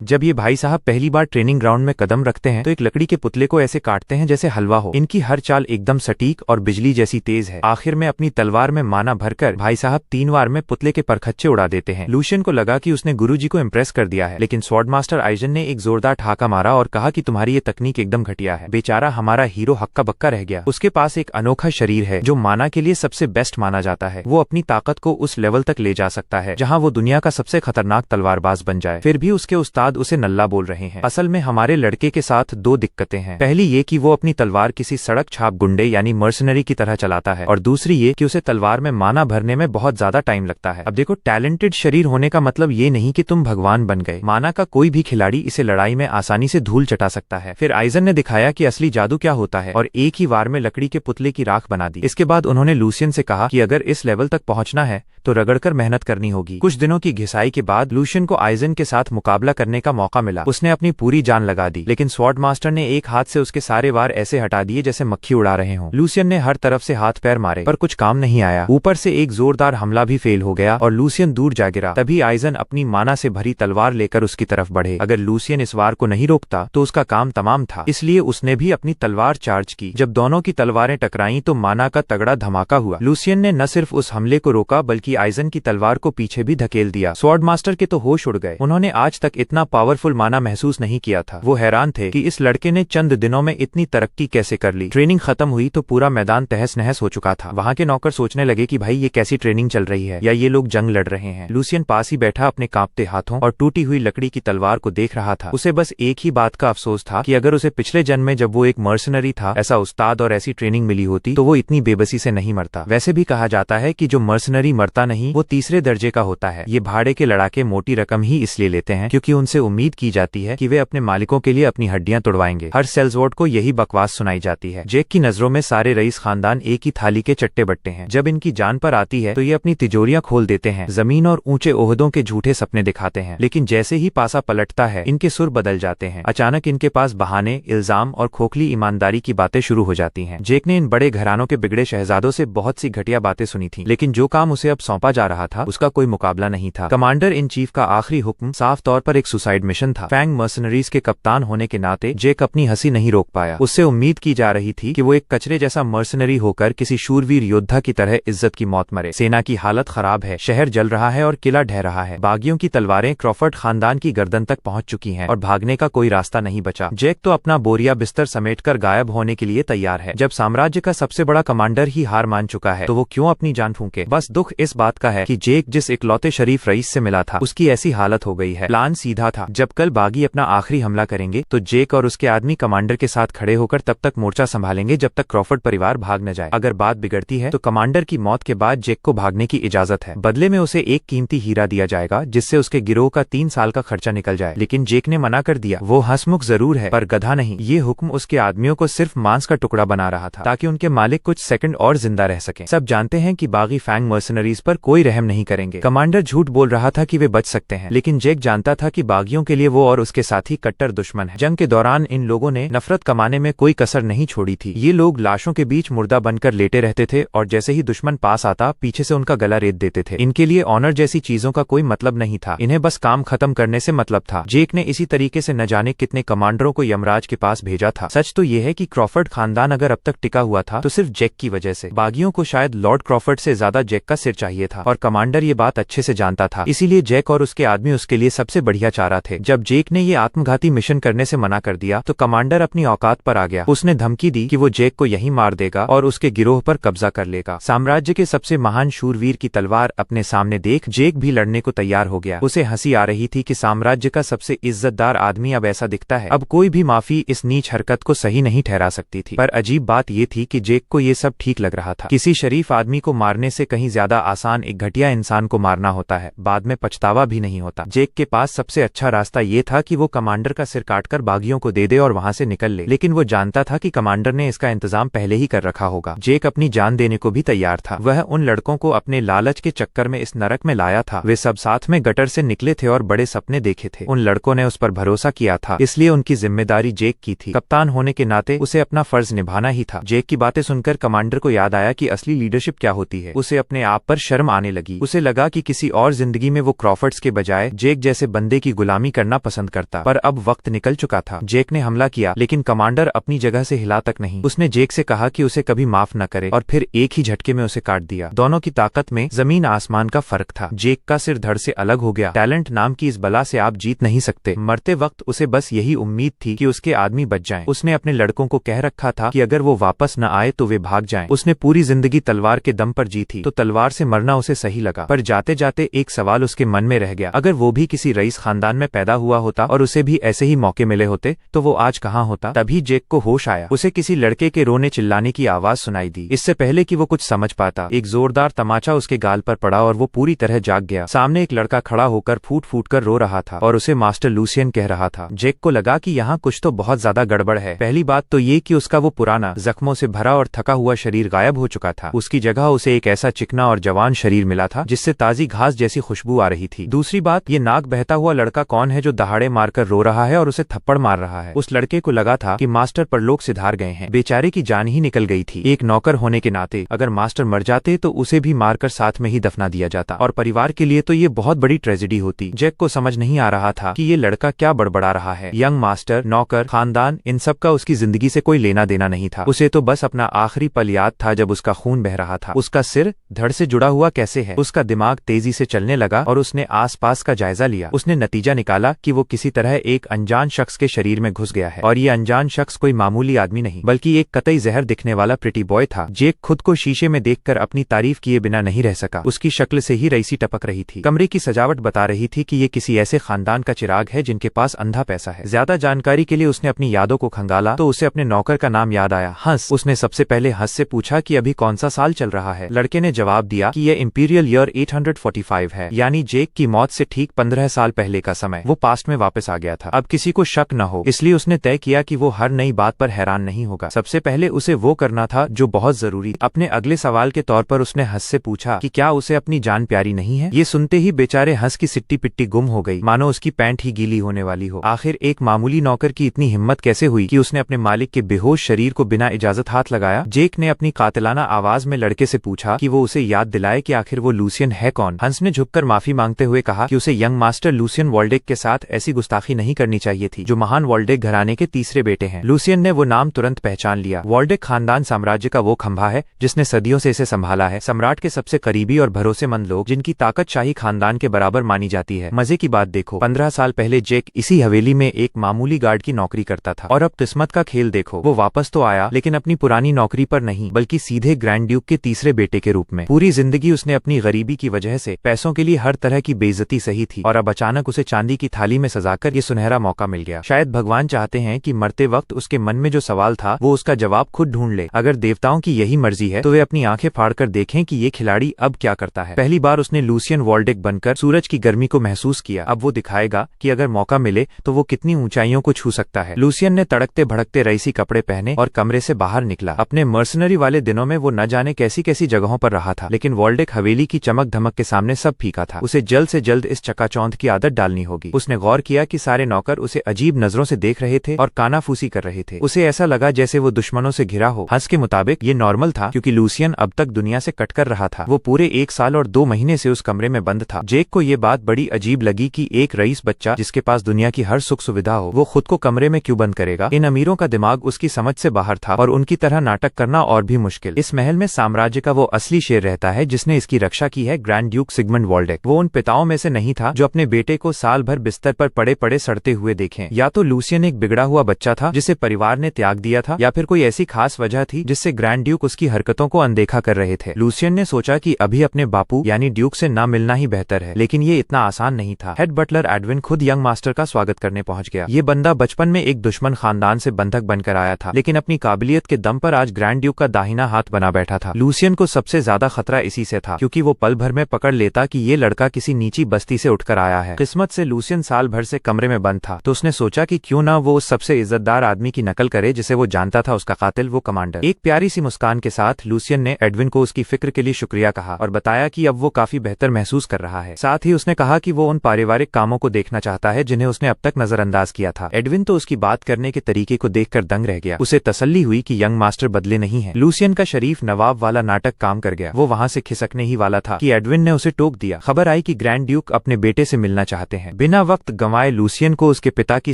जब ये भाई साहब पहली बार ट्रेनिंग ग्राउंड में कदम रखते हैं तो एक लकड़ी के पुतले को ऐसे काटते हैं जैसे हलवा हो। इनकी हर चाल एकदम सटीक और बिजली जैसी तेज है। आखिर में अपनी तलवार में माना भरकर भाई साहब 3 बार में पुतले के परखच्चे उड़ा देते हैं। लूशियन को लगा कि उसने गुरुजी को इम्प्रेस कर दिया है, लेकिन स्वॉर्ड मास्टर आइजन ने एक जोरदार ठाका मारा और कहा कि तुम्हारी ये तकनीक एकदम घटिया है। बेचारा हमारा हीरो हक्का बक्का रह गया। उसके पास एक अनोखा शरीर है जो माना के लिए सबसे बेस्ट माना जाता है। वो अपनी ताकत को उस लेवल तक ले जा सकता है जहाँ वो दुनिया का सबसे खतरनाक तलवारबाज बन जाए। फिर भी उसके उस्ताद उसे नल्ला बोल रहे हैं। असल में हमारे लड़के के साथ 2 दिक्कतें हैं। पहली ये कि वो अपनी तलवार किसी सड़क छाप गुंडे यानी मर्सनरी की तरह चलाता है, और दूसरी ये कि उसे तलवार में माना भरने में बहुत ज्यादा टाइम लगता है। अब देखो, टैलेंटेड शरीर होने का मतलब ये नहीं कि तुम भगवान बन गए। माना का कोई भी खिलाड़ी इसे लड़ाई में आसानी से धूल चटा सकता है। फिर आइजन ने दिखाया कि असली जादू क्या होता है और एक ही वार में लकड़ी के पुतले की राख बना दी। इसके बाद उन्होंने लूसियन से कहा कि अगर इस लेवल तक पहुंचना है तो रगड़कर मेहनत करनी होगी। कुछ दिनों की घिसाई के बाद लूशियन को आइजन के साथ मुकाबला करने का मौका मिला। उसने अपनी पूरी जान लगा दी, लेकिन स्वॉर्ड मास्टर ने एक हाथ से उसके सारे वार ऐसे हटा दिए जैसे मक्खी उड़ा रहे हों। लूसियन ने हर तरफ से हाथ पैर मारे पर कुछ काम नहीं आया। ऊपर से एक जोरदार हमला भी फेल हो गया और लूसियन दूर जा गिरा। तभी आइजन अपनी माना से भरी तलवार लेकर उसकी तरफ बढ़े। अगर लूसियन इस वार को नहीं रोकता तो उसका काम तमाम था, इसलिए उसने भी अपनी तलवार चार्ज की। जब दोनों की तलवारें टकराईं तो माना का तगड़ा धमाका हुआ। लूसियन ने न सिर्फ उस हमले को रोका बल्कि आइजन की तलवार को पीछे भी धकेल दिया। स्वॉर्ड मास्टर के तो होश उड़ गए। उन्होंने आज तक इतना पावरफुल माना महसूस नहीं किया था। वो हैरान थे कि इस लड़के ने चंद दिनों में इतनी तरक्की कैसे कर ली। ट्रेनिंग खत्म हुई तो पूरा मैदान तहस नहस हो चुका था। वहाँ के नौकर सोचने लगे कि भाई ये कैसी ट्रेनिंग चल रही है, या ये लोग जंग लड़ रहे हैं। लूसियन पास ही बैठा अपने कांपते हाथों और टूटी हुई लकड़ी की तलवार को देख रहा था। उसे बस एक ही बात का अफसोस था कि अगर उसे पिछले जन्म में जब वो एक मर्सनरी था ऐसा उस्ताद और ऐसी ट्रेनिंग मिली होती तो वो इतनी बेबसी से नहीं मरता। वैसे भी कहा जाता है कि जो मर्सनरी मरता नहीं वो तीसरे दर्जे का होता है। ये भाड़े के लड़ाके मोटी रकम ही इसलिए लेते हैं क्योंकि उनसे उम्मीद की जाती है कि वे अपने मालिकों के लिए अपनी हड्डियां तोड़वाएंगे। हर सेल्सवर्ड को यही बकवास सुनाई जाती है। जेक की नजरों में सारे रईस खानदान एक ही थाली के चट्टे बट्टे हैं। जब इनकी जान पर आती है तो ये अपनी तिजोरियां खोल देते हैं, जमीन और ऊंचे ओहदों के झूठे सपने दिखाते हैं। लेकिन जैसे ही पासा पलटता है इनके सुर बदल जाते हैं। अचानक इनके पास बहाने, इल्जाम और खोखली ईमानदारी की बातें शुरू हो जाती हैं। जेक ने इन बड़े घरानों के बिगड़े शहजादों से बहुत सी घटिया बातें सुनी थी, लेकिन जो काम उसे अब सौंपा जा रहा था उसका कोई मुकाबला नहीं था। कमांडर इन चीफ का आखिरी हुक्म साफ तौर पर एक सुसाइड मिशन था। फैंग मर्सनरीज के कप्तान होने के नाते जेक अपनी हंसी नहीं रोक पाया। उससे उम्मीद की जा रही थी कि वो एक कचरे जैसा मर्सनरी होकर किसी शूरवीर योद्धा की तरह इज्जत की मौत मरे। सेना की हालत खराब है, शहर जल रहा है और किला ढह रहा है। बागियों की तलवारें क्रॉफर्ड खानदान की गर्दन तक पहुंच चुकी हैं और भागने का कोई रास्ता नहीं बचा। जेक तो अपना बोरिया बिस्तर समेटकर गायब होने के लिए तैयार है। जब साम्राज्य का सबसे बड़ा कमांडर ही हार मान चुका है तो वो क्यों अपनी जान फूंके। बस दुख इस बात का है कि जेक जिस इकलौते शरीफ रईस से मिला था उसकी ऐसी हालत हो गई है। प्लान सीधा था, जब कल बागी अपना आखिरी हमला करेंगे तो जेक और उसके आदमी कमांडर के साथ खड़े होकर तब तक मोर्चा संभालेंगे जब तक क्रॉफर्ड परिवार भाग न जाए। अगर बात बिगड़ती है तो कमांडर की मौत के बाद जेक को भागने की इजाजत है। बदले में उसे एक कीमती हीरा दिया जाएगा जिससे उसके गिरोह का 3 साल का खर्चा निकल जाए। लेकिन जेक ने मना कर दिया। वो हंसमुख जरूर है पर गधा नहीं। ये हुक्म उसके आदमियों को सिर्फ मांस का टुकड़ा बना रहा था ताकि उनके मालिक कुछ सेकंड और जिंदा रह सकें। सब जानते हैं कि बागी फैंग मर्सनरीज पर कोई रहम नहीं करेंगे। कमांडर झूठ बोल रहा था कि वे बच सकते हैं, लेकिन जेक जानता था कि बागियों के लिए वो और उसके साथी कट्टर दुश्मन है। जंग के दौरान इन लोगों ने नफरत कमाने में कोई कसर नहीं छोड़ी थी। ये लोग लाशों के बीच मुर्दा बनकर लेटे रहते थे और जैसे ही दुश्मन पास आता पीछे से उनका गला रेत देते थे। इनके लिए ऑनर जैसी चीजों का कोई मतलब नहीं था। इन्हें बस काम खत्म करने से मतलब था। जेक ने इसी तरीके से न जाने कितने कमांडरों को यमराज के पास भेजा था। सच तो यह है कि क्रॉफर्ड खानदान अगर अब तक टिका हुआ था तो सिर्फ जेक की वजह से। बागियों को शायद लॉर्ड क्रॉफर्ड से ज्यादा जेक का सिर चाहिए था और कमांडर ये बात अच्छे से जानता था। इसीलिए जेक और उसके आदमी उसके लिए सबसे बढ़िया चारा थे। जब जेक ने ये आत्मघाती मिशन करने से मना कर दिया तो कमांडर अपनी औकात पर आ गया। उसने धमकी दी कि वो जेक को यहीं मार देगा और उसके गिरोह पर कब्जा कर लेगा। साम्राज्य के सबसे महान शूरवीर की तलवार अपने सामने देख जेक भी लड़ने को तैयार हो गया। उसे हंसी आ रही थी कि साम्राज्य का सबसे इज्जतदार आदमी अब ऐसा दिखता है। अब कोई भी माफी इस नीच हरकत को सही नहीं ठहरा सकती थी। पर अजीब बात ये थी कि जेक को ये सब ठीक लग रहा था। किसी शरीफ आदमी को मारने से कहीं ज्यादा आसान एक घटिया इंसान को मारना होता है। बाद में पछतावा भी नहीं होता। जेक के पास सबसे अच्छा रास्ता ये था कि वो कमांडर का सिर काटकर बागियों को दे दे और वहां से निकल ले। लेकिन वो जानता था कि कमांडर ने इसका इंतजाम पहले ही कर रखा होगा। जेक अपनी जान देने को भी तैयार था। वह उन लड़कों को अपने लालच के चक्कर में इस नरक में लाया था। वे सब साथ में गटर से निकले थे और बड़े सपने देखे थे। उन लड़कों ने उस पर भरोसा किया था, इसलिए उनकी जिम्मेदारी जेक की थी। कप्तान होने के नाते उसे अपना फर्ज निभाना ही था। जेक की बातें सुनकर कमांडर को याद आया कि असली लीडरशिप क्या होती है। उसे अपने आप पर शर्म आने लगी। उसे लगा कि किसी और जिंदगी में वो क्रॉफर्ड्स के बजाय जेक जैसे बंदे की गुलामी गुलामी करना पसंद करता, पर अब वक्त निकल चुका था। जेक ने हमला किया, लेकिन कमांडर अपनी जगह से हिला तक नहीं। उसने जेक से कहा कि उसे कभी माफ न करे और फिर एक ही झटके में उसे काट दिया। दोनों की ताकत में जमीन आसमान का फर्क था। जेक का सिर धड़ से अलग हो गया। टैलेंट नाम की इस बला से आप जीत नहीं सकते। मरते वक्त उसे बस यही उम्मीद थी कि उसके आदमी बच जाएं। उसने अपने लड़कों को कह रखा था कि अगर वो वापस न आए तो वे भाग जाएं। उसने पूरी जिंदगी तलवार के दम पर जी थी, तो तलवार से मरना उसे सही लगा। पर जाते जाते एक सवाल उसके मन में रह गया, अगर वो भी किसी रईस खानदान में पैदा हुआ होता और उसे भी ऐसे ही मौके मिले होते तो वो आज कहाँ होता। तभी जेक को होश आया। उसे किसी लड़के के रोने चिल्लाने की आवाज सुनाई दी। इससे पहले कि वो कुछ समझ पाता, एक जोरदार तमाचा उसके गाल पर पड़ा और वो पूरी तरह जाग गया। सामने एक लड़का खड़ा होकर फूट फूट कर रो रहा था और उसे मास्टर लूसियन कह रहा था। जेक को लगा कि यहाँ कुछ तो बहुत ज्यादा गड़बड़ है। पहली बात तो ये कि उसका वो पुराना जख्मों से भरा और थका हुआ शरीर गायब हो चुका था। उसकी जगह उसे एक ऐसा चिकना और जवान शरीर मिला था जिससे ताजी घास जैसी खुशबू आ रही थी। दूसरी बात, ये नाक बहता हुआ लड़का कौन है जो दहाड़े मारकर रो रहा है और उसे थप्पड़ मार रहा है। उस लड़के को लगा था कि मास्टर परलोक सिधार गए हैं। बेचारे की जान ही निकल गई थी। एक नौकर होने के नाते अगर मास्टर मर जाते तो उसे भी मारकर साथ में ही दफना दिया जाता और परिवार के लिए तो ये बहुत बड़ी ट्रेजेडी होती। जेक को समझ नहीं आ रहा था कि ये लड़का क्या बड़बड़ा रहा है। यंग मास्टर, नौकर, खानदान, इन सब का उसकी जिंदगी से कोई लेना देना नहीं था। उसे तो बस अपना आखिरी पल याद था जब उसका खून बह रहा था। उसका सिर धड़ से जुड़ा हुआ कैसे है। उसका दिमाग तेजी से चलने लगा और उसने आसपास का जायजा लिया। उसने नतीजा निकाला कि वो किसी तरह एक अनजान शख्स के शरीर में घुस गया है और ये अनजान शख्स कोई मामूली आदमी नहीं बल्कि एक कतई जहर दिखने वाला प्रिटी बॉय था। जेक खुद को शीशे में देखकर अपनी तारीफ किए बिना नहीं रह सका। उसकी शक्ल से ही रईसी टपक रही थी। कमरे की सजावट बता रही थी कि ये किसी ऐसे खानदान का चिराग है जिनके पास अंधा पैसा है। ज्यादा जानकारी के लिए उसने अपनी यादों को खंगाला तो उसे अपने नौकर का नाम याद आया, हंस। उसने सबसे पहले हंस से पूछा कि अभी कौन सा साल चल रहा है। लड़के ने जवाब दिया कि यह इंपीरियल ईयर 845 है, यानी जेक की मौत से ठीक 15 साल पहले का समय। वो पास्ट में वापस आ गया था। अब किसी को शक न हो, इसलिए उसने तय किया कि वो हर नई बात पर हैरान नहीं होगा। सबसे पहले उसे वो करना था जो बहुत जरूरी। अपने अगले सवाल के तौर पर उसने हंस से पूछा कि क्या उसे अपनी जान प्यारी नहीं है। ये सुनते ही बेचारे हंस की सिट्टी पिट्टी गुम हो गई, मानो उसकी पैंट ही गीली होने वाली हो। आखिर एक मामूली नौकर की इतनी हिम्मत कैसे हुई कि उसने अपने मालिक के बेहोश शरीर को बिना इजाजत हाथ लगाया। जेक ने अपनी कातिलाना आवाज में लड़के से पूछा कि वो उसे याद दिलाए कि आखिर वो लूसियन है कौन। हंस ने झुककर माफी मांगते हुए कहा कि उसे यंग मास्टर लूसियन वॉल्डेक के साथ ऐसी गुस्ताखी नहीं करनी चाहिए थी, जो महान वॉल्डेक घराने के तीसरे बेटे हैं। लूसियन ने वो नाम तुरंत पहचान लिया। वॉल्डेक खानदान साम्राज्य का वो खंभा है जिसने सदियों से इसे संभाला है। सम्राट के सबसे करीबी और भरोसेमंद लोग, जिनकी ताकत शाही खानदान के बराबर मानी जाती है। मजे की बात देखो, 15 साल पहले जेक इसी हवेली में एक मामूली गार्ड की नौकरी करता था और अब किस्मत का खेल देखो, वो वापस तो आया लेकिन अपनी पुरानी नौकरी पर नहीं बल्कि सीधे ग्रैंड ड्यूक के तीसरे बेटे के रूप में। पूरी जिंदगी उसने अपनी गरीबी की वजह से पैसों के लिए हर तरह की बेइज्जती सही थी और अब अचानक उसे चांदी की थाली में सजाकर ये सुनहरा मौका मिल गया। शायद भगवान चाहते हैं कि मरते वक्त उसके मन में जो सवाल था वो उसका जवाब खुद ढूंढ ले। अगर देवताओं की यही मर्जी है तो वे अपनी आंखें फाड़कर देखें कि ये खिलाड़ी अब क्या करता है। पहली बार उसने लूसियन वॉल्डेक बनकर सूरज की गर्मी को महसूस किया। अब वो दिखाएगा कि अगर मौका मिले तो वो कितनी ऊंचाइयों को छू सकता है। लूसियन ने तड़कते भड़कते रईसी कपड़े पहने और कमरे से बाहर निकला। अपने मर्सनरी वाले दिनों में वो न जाने कैसी कैसी जगहों पर रहा था, लेकिन वॉल्डेक हवेली की चमक धमक के सामने सब फीका था। उसे जल्द से जल्द इस चकाचौंध की आदत डालनी होगी। उसने गौर किया कि सारे नौकर उसे अजीब नजरों से देख रहे थे और कानाफूसी कर रहे थे। उसे ऐसा लगा जैसे वो दुश्मनों से घिरा हो। हंस के मुताबिक ये नॉर्मल था क्योंकि लूसियन अब तक दुनिया से कटकर रहा था। वो पूरे 1 साल और 2 महीने से उस कमरे में बंद था। जेक को ये बात बड़ी अजीब लगी कि एक रईस बच्चा जिसके पास दुनिया की हर सुख सुविधा हो, वो खुद को कमरे में क्यों बंद करेगा। इन अमीरों का दिमाग उसकी समझ से बाहर था और उनकी तरह नाटक करना और भी मुश्किल। इस महल में साम्राज्य का वो असली शेर रहता है जिसने इसकी रक्षा की है, ग्रैंड ड्यूक सिगमंड वॉल्डेक। वो उन पिताओं में से नहीं था जो अपने बेटे को साल भर बिस्तर पर पड़े पड़े सड़ते हुए देखें। या तो लूसियन एक बिगड़ा हुआ बच्चा था जिसे परिवार ने त्याग दिया था, या फिर कोई ऐसी खास वजह थी जिससे ग्रैंड ड्यूक उसकी हरकतों को अनदेखा कर रहे थे। लूसियन ने सोचा कि अभी अपने बापू यानी ड्यूक से ना मिलना ही बेहतर है, लेकिन ये इतना आसान नहीं था। हेड बटलर एडविन खुद यंग मास्टर का स्वागत करने पहुंच गया। ये बंदा बचपन में एक दुश्मन खानदान से बंधक बनकर आया था, लेकिन अपनी काबिलियत के दम पर आज ग्रैंड ड्यूक का दाहिना हाथ बना बैठा था। लूसियन को सबसे ज्यादा खतरा इसी से था, क्योंकि वो पल भर में पकड़ लेता कि ये लड़का किसी नीची बस्ती से उठकर आया है। किस्मत से लूसियन साल भर से कमरे में बंद था, तो उसने सोचा कि क्यों ना वो उस सबसे इज्जतदार आदमी की नकल करे जिसे वो जानता था उसका कातिल वो कमांडर। एक प्यारी सी मुस्कान के साथ लूसियन ने एडविन को उसकी फिक्र के लिए शुक्रिया कहा और बताया कि अब वो काफी बेहतर महसूस कर रहा है। साथ ही उसने कहा कि वो उन पारिवारिक कामों को देखना चाहता है जिन्हें उसने अब तक नजरअंदाज किया था। एडविन तो उसकी बात करने के तरीके को देखकर दंग रह गया। उसे तसल्ली हुई कि यंग मास्टर बदले नहीं है। लूसियन का शरीफ नवाब वाला नाटक काम कर गया। वो वहाँ से खिसकने ही वाला था कि एडविन ने उसे टोक दिया। खबर आई कि ग्रैंड ड्यूक अपने बेटे से मिलना चाहते हैं। बिना वक्त गंवाए लूसियन को उसके पिता की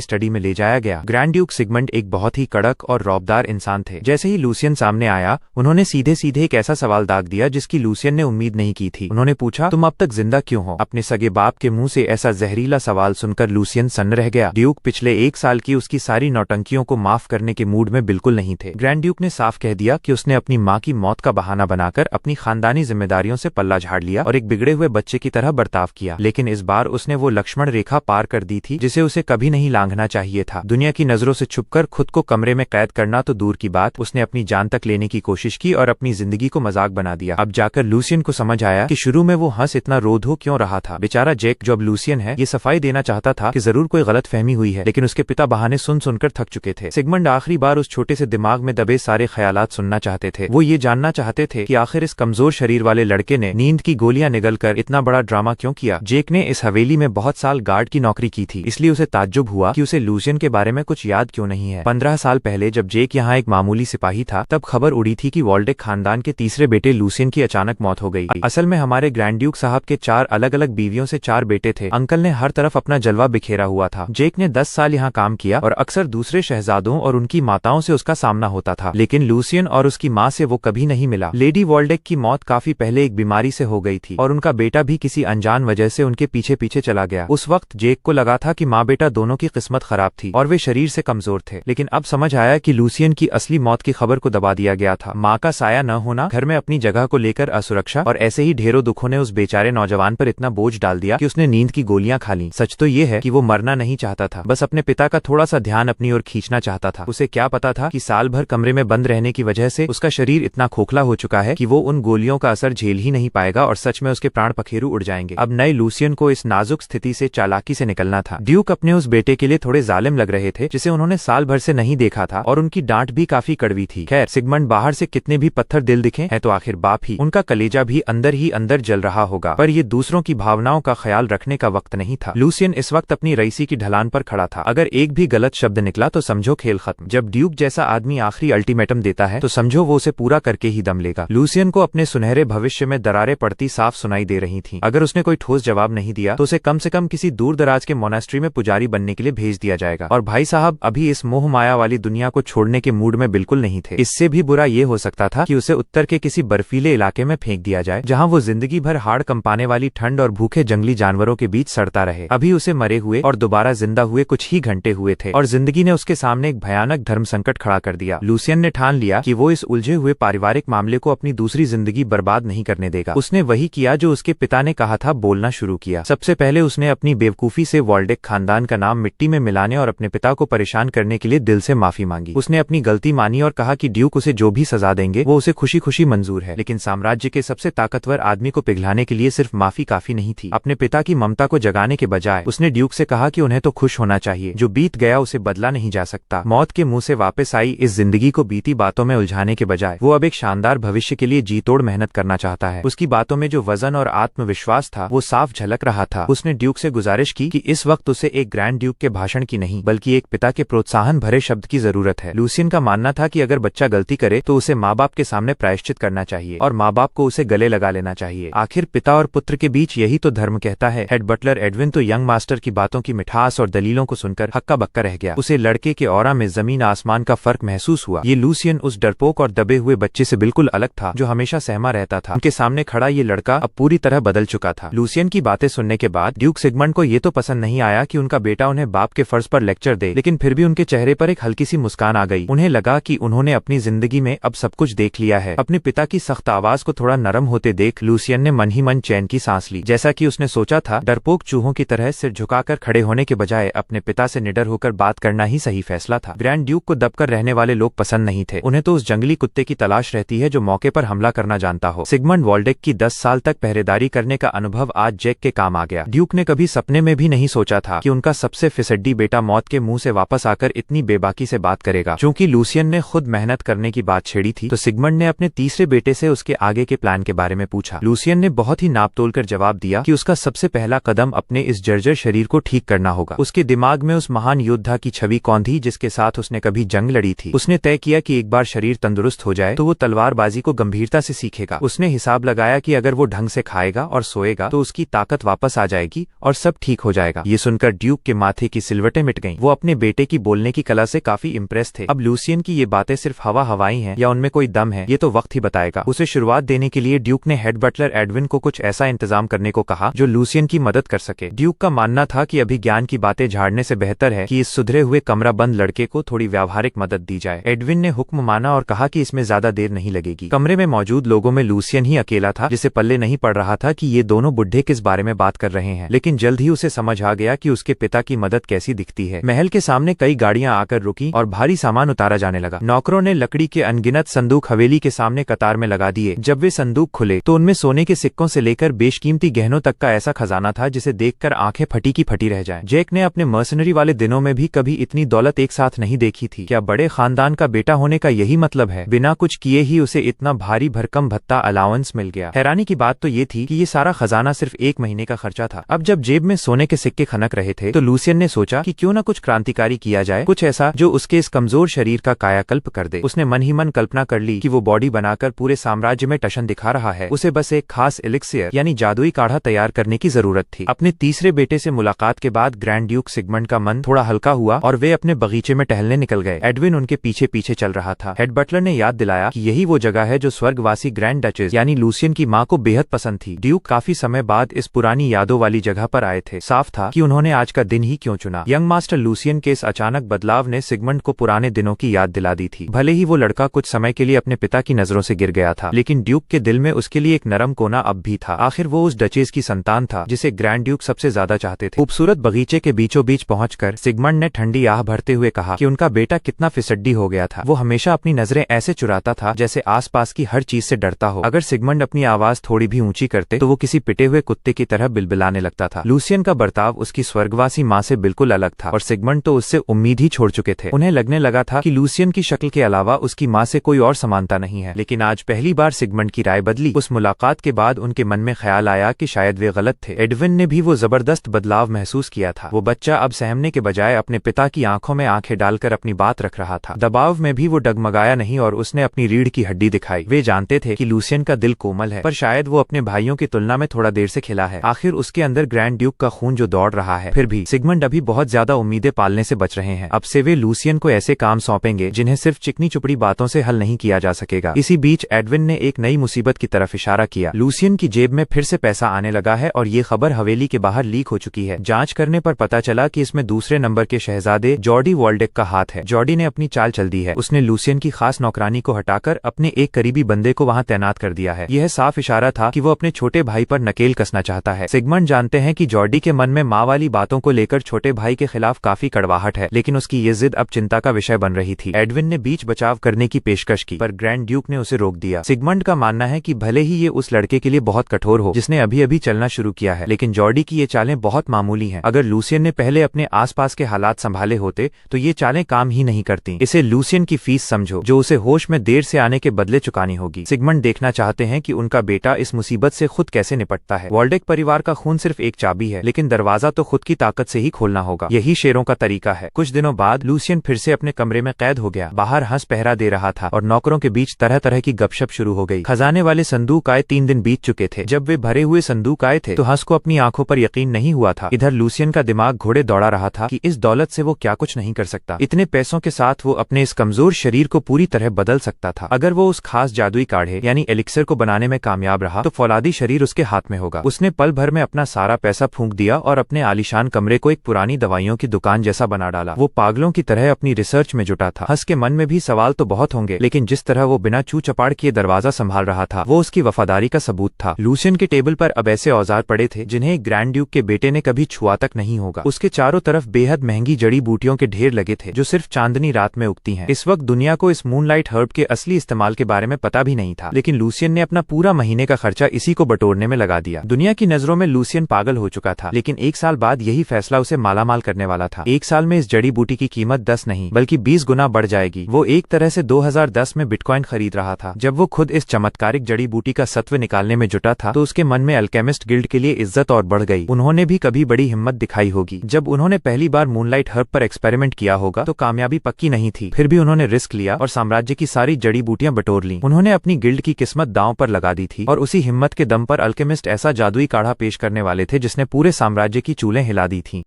स्टडी में ले जाया गया। ग्रैंड ड्यूक सिगमंड एक बहुत ही कड़क और रौबदार इंसान थे। जैसे ही लूसियन सामने आया, उन्होंने सीधे सीधे एक ऐसा सवाल दाग दिया जिसकी लूसियन ने उम्मीद नहीं की थी। उन्होंने पूछा, तुम अब तक जिंदा क्यों हो? अपने सगे बाप के मुंह से ऐसा जहरीला सवाल सुनकर लूसियन सन्न रह गया। ड्यूक पिछले 1 साल की उसकी सारी नौटंकियों को माफ करने के मूड में बिल्कुल नहीं थे। ग्रैंड ड्यूक ने साफ कह दिया कि उसने अपनी माँ की मौत का बहाना बनाकर अपनी खानदानी जिम्मेदारियों से पल्ला झाड़ लिया और एक बिगड़े हुए बच्चे की तरह बर्ताव किया। लेकिन इस बार उसने वो लक्ष्मण रेखा पार कर दी थी जिसे उसे कभी नहीं लांघना चाहिए था। दुनिया की नजरों से छुपकर खुद को कमरे में कैद करना तो दूर की बात, उसने अपनी जान तक लेने की कोशिश की और अपनी जिंदगी को मजाक बना दिया। अब जाकर लूसियन को समझ आया कि शुरू में वो हंस इतना रोधो क्यों रहा था। बेचारा जैक, जो अब लूसियन है, ये सफाई देना चाहता था कि जरूर कोई गलत फहमी हुई है, लेकिन उसके पिता बहाने सुन सुनकर थक चुके थे। सिगमंड आखिरी बार उस छोटे से दिमाग में दबे सारे ख्यालात सुनना चाहते थे। वो ये जानना चाहते थे कि आखिर इस कमजोर शरीर वाले लड़के ने नींद की गोलियां निगलकर इतना बड़ा ड्रामा क्यों किया। जेक ने इस हवेली में बहुत साल गार्ड की नौकरी की थी, इसलिए उसे ताज्जुब हुआ कि उसे लूसियन के बारे में कुछ याद क्यों नहीं है। 15 साल पहले जब जेक यहाँ एक मामूली सिपाही था, तब खबर उड़ी थी कि वॉल्डेक खानदान के तीसरे बेटे लूसियन की अचानक मौत हो गई। असल में हमारे ग्रैंड ड्यूक साहब के 4 अलग अलग बीवियों से 4 बेटे थे। अंकल ने हर तरफ अपना जलवा बिखेरा हुआ था। जेक ने 10 साल यहाँ काम किया और अक्सर दूसरे शहजादों और उनकी माताओं से उसका सामना होता था, लेकिन लूसियन और उसकी माँ से वो कभी नहीं मिला। लेडी वॉल्डेक की मौत काफी पहले एक बीमारी से हो गई थी और उनका बेटा भी किसी अनजान वजह से उनके पीछे पीछे चला गया। उस वक्त जेक को लगा था कि माँ बेटा दोनों की किस्मत खराब थी और वे शरीर से कमजोर थे, लेकिन अब समझ आया कि लूसियन की असली मौत की खबर को दबा दिया गया था। माँ का साया न होना, घर में अपनी जगह को लेकर असुरक्षा और ऐसे ही ढेरों दुखों ने उस बेचारे नौजवान पर इतना बोझ डाल दिया कि उसने नींद की गोलियां खा ली। सच तो ये है कि वो मरना नहीं चाहता था, बस अपने पिता का थोड़ा सा ध्यान अपनी ओर खींचना चाहता था। उसे क्या पता था कि साल भर कमरे में बंद रहने की वजह से उसका शरीर इतना खोखला हो चुका है कि वो उन गोलियों का असर झेल ही नहीं पाएगा और सच में उसके प्राण पखेरु उड़ जाएंगे। अब नए लूसियन को इस नाजुक स्थिति से चालाकी से निकलना था। ड्यूक अपने उस बेटे के लिए थोड़े जालिम लग रहे थे जिसे उन्होंने साल भर से नहीं देखा था और उनकी डांट भी काफी कड़वी थी। खैर, सिगमंड बाहर से कितने भी पत्थर दिल दिखे हैं तो आखिर बाप ही, उनका कलेजा भी अंदर जल रहा होगा, पर ये दूसरों की भावनाओं का ख्याल रखने का वक्त नहीं था। लूसियन इस वक्त अपनी रईसी की ढलान पर खड़ा था। अगर एक भी गलत शब्द निकला तो समझो खेल खत्म। जब ड्यूक जैसा आदमी आखिरी अल्टीमेटम देता है तो समझो वो उसे पूरा करके ही दम लेगा। लूसियन को अपने सुनहरे भविष्य में दरारें पड़ती साफ सुनाई दे रही थीं। अगर उसने कोई ठोस जवाब नहीं दिया तो उसे कम से कम किसी दूर दराज के मोनास्ट्री में पुजारी बनने के लिए भेज दिया जाएगा। और भाई साहब अभी इस मोह माया वाली दुनिया को छोड़ने के मूड में बिल्कुल नहीं थे। इससे भी बुरा ये हो सकता था कि उसे उत्तर के किसी बर्फीले इलाके में फेंक दिया जाए, जहाँ वो जिंदगी भर हाड़ कंपाने वाली ठंड और भूखे जंगली जानवरों के बीच सड़ता रहे। अभी उसे मरे हुए और दोबारा जिंदा हुए कुछ ही घंटे हुए थे और जिंदगी ने उसके सामने एक भयानक धर्म संकट खड़ा कर दिया। लूसियन ने ठान लिया कि वो इस उलझे हुए पारिवारिक मामले को अपनी दूसरी जिंदगी बर्बाद नहीं करने देगा। उसने वही किया जो उसके पिता ने कहा था, बोलना शुरू किया। सबसे पहले उसने अपनी बेवकूफी से वॉल्डेक खानदान का नाम मिट्टी में मिलाने और अपने पिता को परेशान करने के लिए दिल से माफी मांगी। उसने अपनी गलती मानी और कहा कि ड्यूक उसे जो भी सजा देंगे वो उसे खुशी खुशी मंजूर है, लेकिन साम्राज्य के सबसे ताकतवर आदमी को पिघलाने के लिए सिर्फ माफी काफी नहीं थी। अपने पिता की ममता को जगाने के बजाय उसने ड्यूक से कहा कि उन्हें तो खुश होना चाहिए, जो बीत गया उसे बदला नहीं जा सकता। मौत के मुंह से वापस आई इस जिंदगी को बीती बातों में उलझाने के बजाय वो अब एक शानदार भविष्य के लिए जी तोड़ मेहनत करना चाहता है। उसकी बातों में जो वजन और आत्मविश्वास था वो साफ झलक रहा था। उसने ड्यूक से गुजारिश की कि इस वक्त उसे एक ग्रैंड ड्यूक के भाषण की नहीं बल्कि एक पिता के प्रोत्साहन भरे शब्द की जरूरत है। लूसियन का मानना था कि अगर बच्चा गलती करे तो उसे माँ बाप के सामने प्रायश्चित करना चाहिए और माँ बाप को उसे गले लगा लेना चाहिए। आखिर पिता और पुत्र के बीच यही तो धर्म कहता है। हेड बटलर एडविन तो यंग मास्टर की बातों की मिठास और दलीलों को सुनकर हक्का बक्का रह गया। उसे लड़के के ऑरा में जमीन आसमान का फर्क महसूस हुआ। ये लूसियन उस डरपोक और दबे हुए बच्चे से बिल्कुल अलग था जो हमेशा सहमा रहता था। उनके सामने खड़ा ये लड़का अब पूरी तरह बदल चुका था। लूसियन की बातें सुनने के बाद ड्यूक सिगमंड को ये तो पसंद नहीं आया कि उनका बेटा उन्हें बाप के फर्ज पर लेक्चर दे, लेकिन फिर भी उनके चेहरे पर एक हल्की सी मुस्कान आ गई। उन्हें लगा कि उन्होंने अपनी जिंदगी में अब सब कुछ देख लिया है। अपने पिता की सख्त आवाज को थोड़ा नरम होते देख लूसियन ने मन ही मन चैन की सांस ली। जैसा कि उसने सोचा था, डरपोक चूहों की तरह सिर झुकाकर खड़े होने के बजाय अपने पिता से निडर होकर बात करना ही सही फैसला था। ग्रैंड ड्यूक को दबकर रहने वाले लोग पसंद नहीं थे। उन्हें तो उस जंगली कुत्ते की तलाश रहती है जो मौके पर हमला करना जानता हो। सिगमंड वॉल्डेक की 10 साल तक पहरेदारी करने का अनुभव आज जैक के काम आ गया। ड्यूक ने कभी सपने में भी नहीं सोचा था कि उनका सबसे फिसड्डी बेटा मौत के मुंह से वापस आकर इतनी बेबाकी से बात करेगा। चूंकि लूसियन ने खुद मेहनत करने की बात छेड़ी थी तो सिगमंड ने अपने तीसरे बेटे से उसके आगे के प्लान के बारे में पूछा। लूसियन ने बहुत ही नाप तोल कर जवाब दिया कि उसका सबसे पहला कदम अपने इस जर्जर शरीर को ठीक करना होगा। उसके दिमाग में उस महान योद्धा की छवि कौन थी जिसके साथ उसने कभी जंग लड़ी थी। उसने तय किया कि एक बार शरीर तंदुरुस्त हो जाए तो वो तलवारबाजी को गंभीरता से सीखेगा। उसने हिसाब लगाया कि अगर वो ढंग से खाएगा और सोएगा तो उसकी ताकत वापस आ जाएगी और सब ठीक हो जाएगा। ये सुनकर ड्यूक के माथे की सिलवटें मिट गईं। वो अपने बेटे की बोलने की कला से काफी इम्प्रेस थे। अब लूसियन की ये बातें सिर्फ हवाई हैं या उनमें कोई दम है, ये तो वक्त ही बताएगा। उसे शुरुआत देने के लिए ड्यूक ने हेड बटलर एडविन को कुछ ऐसा इंतजाम करने को कहा जो लूसियन की मदद कर सके। ड्यूक का मानना था कि अभिज्ञान की बातें झाड़ने से बेहतर है कि इस सुधरे हुए कमरा बंद लड़के को थोड़ी व्यावहारिक मदद दी जाए। एडविन ने हुक्म माना और कहा कि इसमें ज्यादा देर नहीं लगेगी। कमरे में मौजूद लोगों में लूसियन ही अकेला था जिसे पल्ले नहीं पड़ रहा था कि ये दोनों बुढ़े किस बारे में बात कर रहे हैं, लेकिन जल्द ही उसे समझ आ गया कि उसके पिता की मदद कैसी दिखती है। महल के सामने कई गाड़ियां आकर रुकी और भारी सामान उतारा जाने लगा। नौकरों ने लकड़ी के अनगिनत संदूक हवेली के सामने कतार में लगा दिए। जब वे संदूक खुले तो उनमें सोने के सिक्कों से लेकर बेशकीमती गहनों तक का ऐसा खजाना था जिसे देखकर आंखें फटी की फटी रह जाएं। जैक ने अपने मर्सनरी वाले दिनों में भी कभी इतनी दौलत एक साथ नहीं देखी थी। क्या बड़े खानदान का बेटा होने का यही मतलब है? बिना कुछ किए ही उसे इतना भारी भरकम भत्ता अलाउंस मिल गया। हैरानी की बात तो ये थी कि ये सारा खजाना सिर्फ एक महीने का खर्चा था। अब जब जेब में सोने के सिक्के खनक रहे थे तो लूसियन ने सोचा कि क्यों न कुछ क्रांतिकारी किया जाए, कुछ ऐसा जो उसके इस कमजोर शरीर का कायाकल्प कर दे। उसने मन ही मन कल्पना कर ली कि वो बॉडी बनाकर पूरे साम्राज्य में टशन दिखा रहा है। उसे बस एक खास एलिक्सियर यानी जादुई काढ़ा तैयार करने की जरूरत थी। अपने तीसरे बेटे से मुलाकात के बाद ग्रैंड ड्यूक सिगमंड का मन थोड़ा हल्का हुआ और वे अपने बगीचे में टहलने निकल गए। एडविन उनके पीछे पीछे चल रहा था। हेड बटलर ने याद दिलाया कि यही वो जगह है जो स्वर्गवासी ग्रैंड डचेस यानी लूसियन की मां को बेहद पसंद थी। ड्यूक काफी समय बाद इस पुरानी यादों वाली जगह पर आए थे। साफ था कि उन्होंने आज का दिन ही क्यों चुना। यंग मास्टर लूसियन के इस अचानक बदलाव ने सिगमंड को पुराने दिनों की याद दिला दी थी। भले ही वो लड़का कुछ समय के लिए अपने पिता की नजरों से गिर गया था, लेकिन ड्यूक के दिल में उसके लिए एक नरम कोना अब भी था। आखिर वो उस डचेस की संतान था जिसे ग्रैंड ड्यूक सबसे ज्यादा चाहते थे। खूबसूरत बगीचे के बीचों बीच पहुंचकर सिगमंड ने ठंडी आह भरते हुए कहा कि उनका बेटा कितना फिसड्डी हो गया था। वो हमेशा अपनी नजरें ऐसे चुराता था जैसे आसपास की हर चीज से डरता हो। अगर सिगमंड अपनी आवाज थोड़ी भी ऊंची करते तो वो किसी पिटे हुए कुत्ते की तरह बिलबिलाने लगता था। लूसियन का बर्ताव उसकी स्वर्गवासी माँ से बिल्कुल अलग था और सिगमंड तो उससे उम्मीद ही छोड़ चुके थे। उन्हें लगने लगा था कि लूसियन की शक्ल के अलावा उसकी माँ से कोई और समानता नहीं है। लेकिन आज पहली बार सिगमंड की राय बदली। उस मुलाकात के बाद उनके मन में ख्याल आया कि शायद वे गलत थे। एडविन ने भी वो जबरदस्त बदलाव महसूस किया था। वो बच्चा अब सहमने के बजाय अपने पिता की आंखों में आंखें डालकर अपनी बात रख रहा था। दबाव में भी वो डगमगाया नहीं और उसने अपनी रीढ़ की हड्डी दिखाई। वे जानते थे कि लूसियन का दिल कोमल है, पर शायद वो अपने भाइयों की तुलना में थोड़ा देर से खिला है। आखिर उसके अंदर ग्रैंड ड्यूक का खून जो दौड़ रहा है। फिर भी सिगमंड अभी बहुत ज्यादा उम्मीदें पालने से बच रहे हैं। अब से वे लूसियन को ऐसे काम सौंपेंगे जिन्हें सिर्फ चिकनी चुपड़ी बातों से हल नहीं किया जा सकेगा। इसी बीच एडविन ने एक नई मुसीबत की तरफ इशारा किया। लूसियन की जेब में फिर से पैसा आने लगा है और ये खबर हवेली के बाहर लीक हो चुकी है। जांच करने पर पता चला कि इसमें दूसरे नंबर के शहजादे जॉर्डी वॉल्डेक का हाथ है। जॉर्डी ने अपनी चाल चल दी है। उसने लूसियन की खास नौकरानी को हटाकर अपने एक करीबी बंदे को वहां तैनात कर दिया है। यह साफ इशारा था कि वो अपने छोटे भाई पर नकेल कसना चाहता है। सिगमंड जानते हैं कि जॉर्डी के मन में माँ वाली बातों को लेकर छोटे भाई के खिलाफ काफी कड़वाहट है, लेकिन उसकी ये जिद अब चिंता का विषय बन रही थी। एडविन ने बीच बचाव करने की पेशकश की, पर ग्रैंड ड्यूक ने उसे रोक दिया। सिगमंड का मानना है कि भले ही ये उस लड़के के लिए बहुत कठोर हो जिसने अभी अभी चलना शुरू किया है, लेकिन जॉर्डी की ये चालें बहुत मामूली हैं। अगर लूसियन ने पहले अपने आसपास के हालात संभाले होते तो ये चालें काम ही नहीं करती। इसे लूसियन की फीस समझो जो उसे होश में देर से आने के बदले चुकानी होगी। सिगमंड देखना चाहते हैं कि उनका बेटा इस मुसीबत से खुद कैसे निपटता है। वॉल्डेक परिवार का खून सिर्फ एक चाबी है, लेकिन दरवाजा तो खुद की ताकत से ही खोलना होगा। यही शेरों का तरीका है। कुछ दिनों बाद लूसियन फिर से अपने कमरे में कैद हो गया। बाहर हंस पहरा दे रहा था और नौकरों के बीच तरह तरह की गपशप शुरू हो गई। खजाने वाले संदूक आए 3 दिन बीत चुके थे। जब वे भरे हुए संदूक आए थे तो हंस को अपनी आंखों पर यकीन नहीं हुआ था। इधर लूसियन का दिमाग घोड़े दौड़ा रहा था कि इस दौलत से वो क्या कुछ नहीं कर सकता। इतने पैसों के साथ वो अपने इस कमजोर शरीर को पूरी तरह बदल सकता था। अगर वो उस खास जादुई काढ़े यानी एलिक्सर को बनाने में कामयाब रहा तो फौलादी शरीर उसके हाथ में होगा। उसने पल भर में अपना सारा पैसा फूंक दिया और अपने आलीशान कमरे को एक पुरानी दवाइयों की दुकान जैसा बना डाला। वो पागलों की तरह अपनी रिसर्च में जुटा था। हंस के मन में भी सवाल तो बहुत होंगे, लेकिन जिस तरह वो बिना चू चपाड़ किए दरवाजा संभाल रहा था वो उसकी वफादारी का सबूत था। लूसियन के टेबल पर अब ऐसे औजार पड़े थे जिन्हें ग्रैंड ड्यूक के बेटे ने कभी छुआ तक नहीं होगा। उसके चारों तरफ बेहद महंगी जड़ी बूटियों के ढेर लगे थे जो सिर्फ चांदनी रात में उगती हैं। इस वक्त दुनिया को इस मूनलाइट हर्ब के असली इस्तेमाल के बारे में पता भी नहीं था, लेकिन लूसियन ने अपना पूरा महीने का खर्चा इसी को बटोरने में लगा दिया। दुनिया की नजरों में लूसियन पागल हो चुका था, लेकिन 1 साल बाद यही फैसला उसे मालामाल करने वाला था। 1 साल में इस जड़ी बूटी की कीमत 10 नहीं बल्कि 20 गुना बढ़ जाएगी। वो एक तरह से 2010 में बिटकॉइन खरीद रहा था। जब वो खुद इस चमत्कारिक जड़ी बूटी का सत्व निकालने में जुटा था तो उसके मन में अल्केमिस्ट गिल्ड के लिए इज्जत और बढ़ गई। उन्होंने भी कभी बड़ी हिम्मत दिखाई होगी। जब उन्होंने पहली बार मूनलाइट हर्ब पर एक्सपेरिमेंट किया होगा तो कामयाबी पक्की नहीं थी, फिर भी उन्होंने रिस्क लिया और साम्राज्य की सारी जड़ी बूटियां बटोर ली। उन्होंने अपनी गिल्ड की किस्मत दांव पर लगा दी थी और उसी हिम्मत के दम पर अल्केमिस्ट ऐसा जादुई काढ़ा पेश करने वाले थे जिसने पूरे पूरे साम्राज्य की चूलें हिला दी थीं।